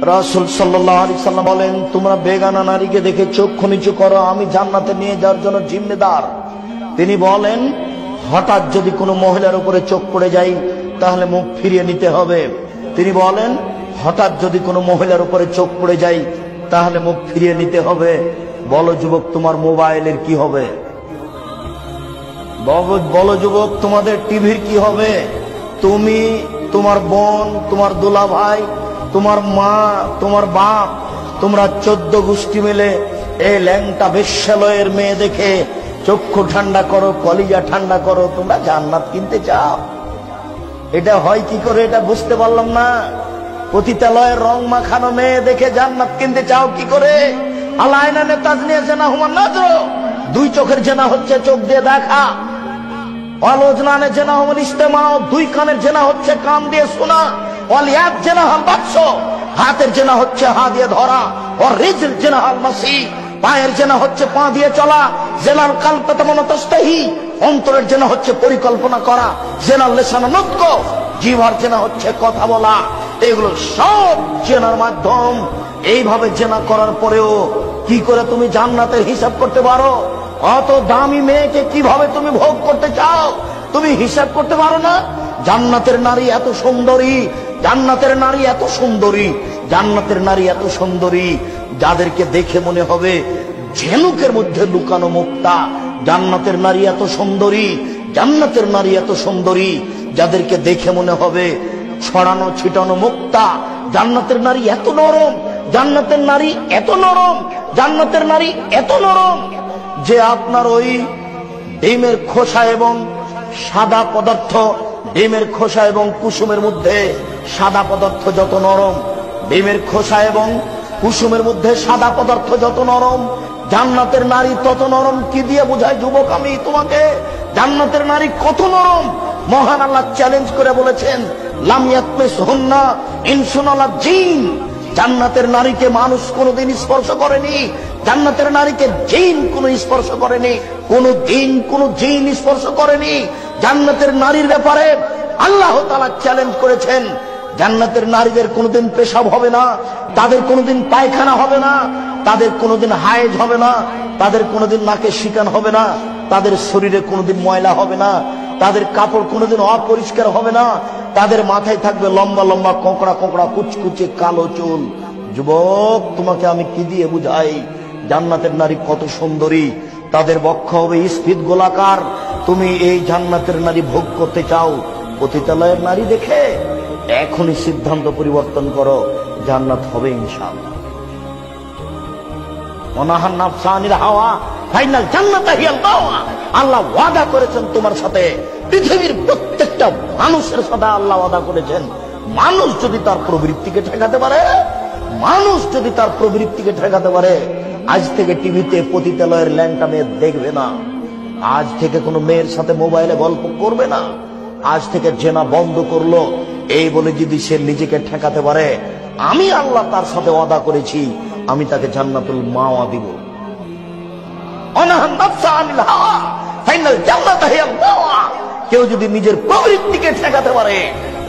রাসূল সাল্লাল্লাহু আলাইহি সাল্লাম বলেন, তোমরা বেগানা নারীকে দেখে চক্ষু নিচু করো, আমি জান্নাতে নিয়ে যাওয়ার জন্য জিম্মেদার। তিনি বলেন, হঠাৎ যদি কোনো মহিলার উপরে চোখ পড়ে যায় তাহলে মুখ ফিরিয়ে নিতে হবে। তিনি বলেন, হঠাৎ যদি কোনো মহিলার উপরে চোখ পড়ে যায় তাহলে মুখ ফিরিয়ে নিতে হবে। বলো যুবক, তোমার মোবাইলের কি হবে? বলো যুবক, তোমাদের টিভির কি হবে? তুমি, তোমার বোন, তোমার দুলা ভাই, তোমার মা, তোমার বাপ, তোমরা 14 গোষ্ঠী মিলে এই ল্যাংটা বেশ্যালয়ের মেয়ে দেখে চক্ষু ঠান্ডা করো, কলিজা ঠান্ডা করো, তোমরা জান্নাত কিনতে চাও। এটা হয় কি করে এটা বুঝতে পারলাম না। পতিতালয়ের রং মাখানো মেয়ে দেখে জান্নাত কিনতে চাও কি করে? আলাইনা নেতাজনিয়া জেনা হুমান নাজর, দুই চোখের জেনা হচ্ছে চোখ দিয়ে দেখা। অলজনানে জেনা হুমান ইস্তেমাও, দুই কানের জেনা হচ্ছে কান দিয়ে শোনা। ওয়ালিয়াত জেনা হাল বাদশ, হাতের জেনা হচ্ছে হাত দিয়ে ধরা। ওর রিজল জেনা হাল মাসি, পায়ের জেনা হচ্ছে পা দিয়ে চলা। জেনাল কালব তামানা তাস্তাহি, অন্তরের জেনা হচ্ছে পরিকল্পনা করা। জেনাল লিসানা নুতক, জিহ্বার জেনা হচ্ছে কথা বলা। এগুলো সব জেনার মাধ্যম। এইভাবে জেনা করার পরেও কি করে তুমি জান্নাতের হিসাব করতে পারো? অত দামি মেয়েকে কিভাবে তুমি ভোগ করতে চাও? তুমি হিসাব করতে পারো না? জান্নাতের নারী এত সুন্দরী, জান্নাতের নারী এত সুন্দরী, জান্নাতের নারী এত সুন্দরী যাদেরকে দেখে মনে হবে ঝিনুকের মধ্যে লুকানো মুক্তা। জান্নাতের নারী এত সুন্দরী, জান্নাতের নারী এত সুন্দরী যাদেরকে দেখে মনে হবে ছড়ানো ছিটানো মুক্তা। জান্নাতের নারী এত নরম, জান্নাতের নারী এত নরম, জান্নাতের নারী এত নরম যে আপনার ওই ডিমের খোসা এবং সাদা পদার্থ, ডিমের খোসা এবং কুসুমের মধ্যে সাদা পদার্থ যত নরম, ডিমের খোসা এবং কুসুমের মধ্যে সাদা পদার্থ যত নরম, জান্নাতের নারী তত নরম। কি দিয়ে বোঝায় যুবক আমি তোমাকে? জান্নাতের নারী কত নরম। মহান আল্লাহ চ্যালেঞ্জ করে বলেছেন, লাম ইয়াতমিসহুন্না ইনসুন ওয়ালা জিন। জান্নাতের নারীকে মানুষ কোনোদিন স্পর্শ করেনি, জান্নাতের নারীকে জিন কোনো স্পর্শ করেনি, কোনদিন কোনো জিন স্পর্শ করেনি। জান্নাতের নারীর ব্যাপারে আল্লাহ তাআলা চ্যালেঞ্জ করেছেন, জান্নাতের নারীদের কোনোদিন পেশাব হবে না, তাদের কোনোদিন পায়খানা হবে না, তাদের কোনোদিন হায়েজ হবে না, তাদের কোনোদিন নাকে শিকান হবে না, তাদের শরীরে কোনোদিন ময়লা হবে না, তাদের কাপড় কোনোদিন অপরিষ্কার হবে না, তাদের মাথায় থাকবে লম্বা লম্বা কোঁকড়া কোঁকড়া কুচকুচে কালো চুল। যুবক, তোমাকে আমি কি দিয়ে বুঝাই জান্নাতের নারী কত সুন্দরী? তাদের বক্ষ হবে স্ফীত গোলাকার। তুমি এই জান্নাতের নারী ভোগ করতে চাও পতিতালয়ের নারী দেখে? এখনই সিদ্ধান্ত পরিবর্তন করো, জান্নাত হবে ইনশাআল্লাহ। ওয়ানাহান নাফসা আনিল হাওয়া ফাইনাল জান্নাতা হিয়াল মাওয়া। আল্লাহ ওয়াদা করেছেন তোমার সাথে, পৃথিবীর প্রত্যেকটা মানুষের সাথে আল্লাহ ওয়াদা করেছেন। মানুষ যদি তার প্রবৃত্তিকে ঠেকাতে পারে, মানুষ যদি তার প্রবৃত্তিকে ঠেকাতে পারে, আজ থেকে টিভিতে পতিতালয়ের ল্যাংটা মেয়ে দেখবে না, আজ থেকে কোনো মেয়ের সাথে মোবাইলে গল্প করবে না, আজ থেকে জেনা বন্ধ করলো। এই বলে যদি সে নিজেকে ঠেকাতে পারে, আমি আল্লাহ তার সাথে ওয়াদা করেছি, আমি তাকে জান্নাতুল মাওয়া দিব। কেউ যদি নিজের প্রবৃত্তিকে ঠেকাতে পারে,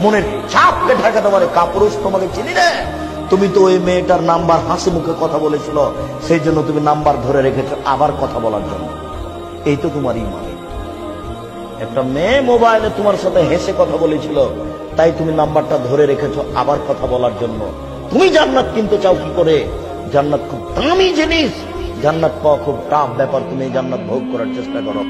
মনের চাপকে ঠেকাতে পারে, কাপুরুষ তোমাকে চিনি না। তুমি তো ওই মেয়েটার নাম্বার হাসি মুখে কথা বলেছিল, সেই জন্য তুমি নাম্বার ধরে রেখেছো আবার কথা বলার জন্য। এই তো তোমার ঈমান। একটা মেয়ে মোবাইলে তোমার সাথে হেসে কথা বলেছিল, তাই তুমি নাম্বারটা ধরে রেখেছো আবার কথা বলার জন্য। তুমি জান্নাত কিনতে চাও কি করে? জান্নাত খুব দামি জিনিস, জান্নাত পাওয়া খুব টাফ ব্যাপার। তুমি জান্নাত ভোগ করার চেষ্টা করো।